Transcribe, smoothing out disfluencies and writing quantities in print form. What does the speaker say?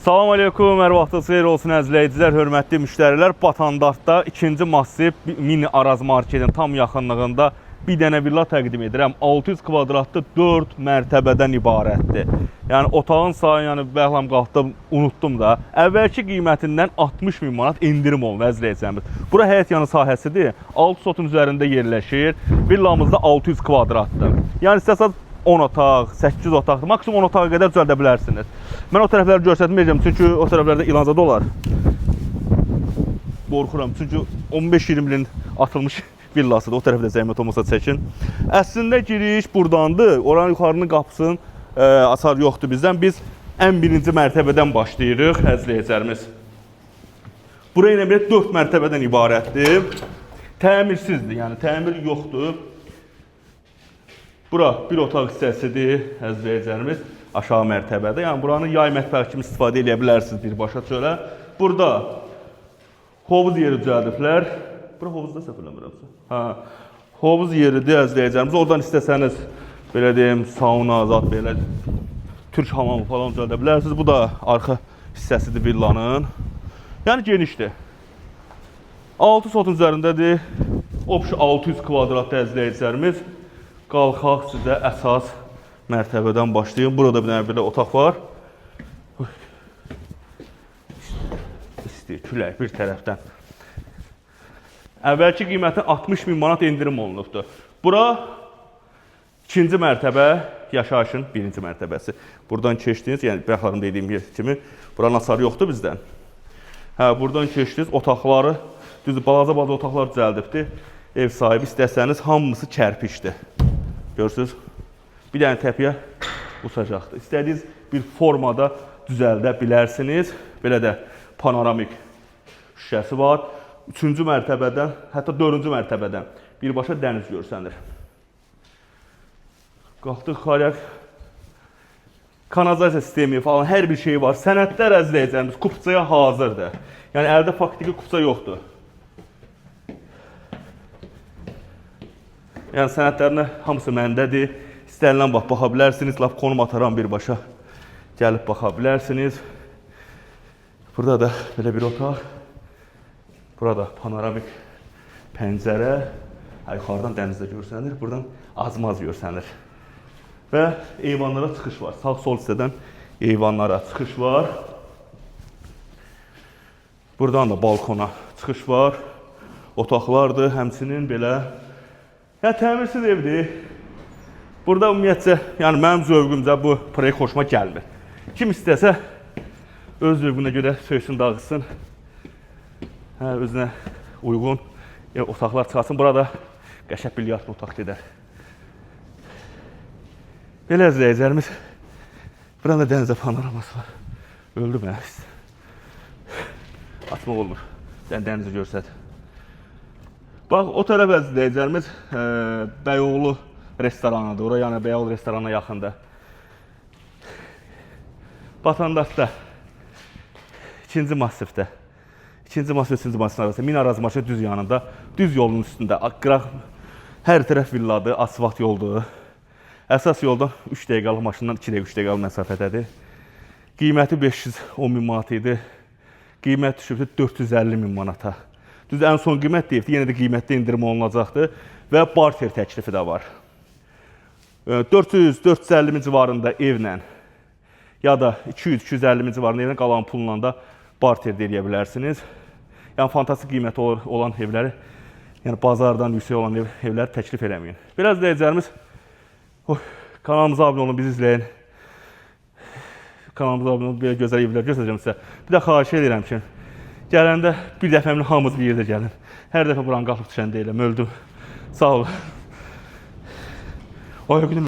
Salam aleykum, hər vaxtınız xeyir olsun əzizləyicilər, hörmətli müştərilər. Batandartda 2-ci massiv mini Araz marketin tam yaxınlığında bir dənə villa təqdim edirəm. 600 kvadratlı 4 mərtəbədən ibarətdir. Yəni otağın sayı, yəni bəhlam qalxdı, unutdum da. Əvvəlki qiymətindən 60 min manat indirim olun əzizləyicimiz. Bura həyət yanı sahəsidir. 6 sotun üzərində yerləşir. Villamızda 600 kvadratdır. Yəni istəsəz 10 otaq, 8 otaqdır. Maksimum 10 otağa qədər düzəldə bilərsiniz. Mən o tərəfləri göstərməyəcəm, çünki o tərəflərdə ilanzad olar. Qorxuram, çünki 15-20 ilin atılmış villasıdır. O tərəfdə zəhmət olmasa çəkin. Əslində giriş buradandır. Oranın yuxarının qapısının açar yoxdur bizdən. Biz ən birinci mərtəbədən başlayırıq, əzizləyicilərimiz. Buraya ilə belə 4 mərtəbədən ibarətdir. Təmirsizdir, yəni təmir yoxdur. Bura bir otaq hissəsidir, əzizləyicilərimiz, aşağı mərtəbədə. Yəni buranı yay mətbəxi kimi istifadə edə bilərsiniz birbaşa çölə. Burada hovuz yeri düzəldiblər. Bura hovuzda səhv eləmirəmsə. Hə. Hovuz yeridir, əzizləyicilərimiz. Oradan istəsəniz belə deyim, sauna, zat belə türk hamamı falan düzəldə bilərsiniz. Bu da arxa hissəsidir villanın. Yəni genişdir. 6 sotun üzərindədir. Obşu 600 kvadratlı əzizləyicilərimiz. Qalxaq sizə əsas mərtəbədən başlayın. Burada bir dənə belə otaq var. İstəyir külək bir tərəfdən. Əvvəlki qiyməti 60 min manat indirim olunubdur. Bura ikinci mərtəbə, yaşayışın birinci mərtəbəsi. Buradan keçdiniz, yəni bəyəxlarım dediyim kimi, buranın açarı yoxdur bizdən. Hə, buradan keçdiniz, otaqları, düzdür, balaca otaqlar düzəldibdir. Ev sahibi istəsəniz, hamısı kərpişdir. Görürsünüz, bir dənə təpiyə uçacaqdır. İstədiyiniz bir formada düzəldə bilərsiniz. Belə də panoramik şüşəsi var. 3-cü mərtəbədən, hətta 4-cü mərtəbədən birbaşa dəniz görsənir. Qalxdıq xarək, kanalizasiya sistemi falan, hər bir şey var. Sənədlər əzizləyicilərimiz kupçaya hazırdır. Yəni əldə faktiki kupça yoxdur. Yəni sənədlərinə hamısı məndədir. İstənilən vaxt baxa bilərsiniz. Laf konum ataram birbaşa. Gəlib baxa bilərsiniz. Burada da belə bir otaq. Burada panoramik pəncərə. Yuxarıdan dənizdə görsənir. Buradan azmaz görsənir. Və eyvanlara çıxış var. Sağ-sol hissədən eyvanlara çıxış var. Buradan da balkona çıxış var. Otaqlardır. Həmçinin belə yəni təmirsiz evdir. Burada ümumiyyətcə, yəni mənim zövqümcə bu proyekt xoşuma gəlmir. Kim istəsə öz zövqünə görə söysün, dağıtsın. Hə, özünə uyğun otaqlar çıxarsın. Burada qəşəng bilyardlı otaq gedər. Belə əzizləyicilərimiz, buranın da dənizə panoraması var. Öldüm ya. Açmaq olmur. Dənizi görsət. Bax, o tərəf əzizləyicilərimiz Bəyoğlu restoranıdır. Oraya yəni Bəyoğlu restoranına yaxındır. Batandartda, ikinci massivdə, ikinci massiv, üçüncü massivin arasında, Min Araz marşrutu düz yanında, düz yolun üstündə, hər tərəf villadır, asfalt yoldur. Əsas yoldan 3 dəqiqəlik maşından 2 dəqiqə, 3 dəqiqəlik məsafədədir. Qiyməti 510 min manat idi. Qiymət düşübdür 450 min manata. Düz ən son qiymət deyibdir, yenə də qiymətdə indirim olunacaqdır və barter təklifi də var. 400-450 min civarında evlə ya da 200-250 min civarında evlə qalan pulla da barter deyə bilərsiniz. Yəni fantastik qiyməti olan evləri, yəni bazardan yüksək olan evləri təklif eləməyin. Biraz izləyicilərimiz, kanalımıza abunə olun, bizi izləyin. Kanalımıza abunə olun, belə gözəl evlər göstərəcəm sizə. Bir də xahiş edirəm ki, gələndə bir dəfəmlə hamımız bir yerdə gəlin. Hər dəfə buranı qalxıb düşən deyiləm, öldüm. Sağ olun.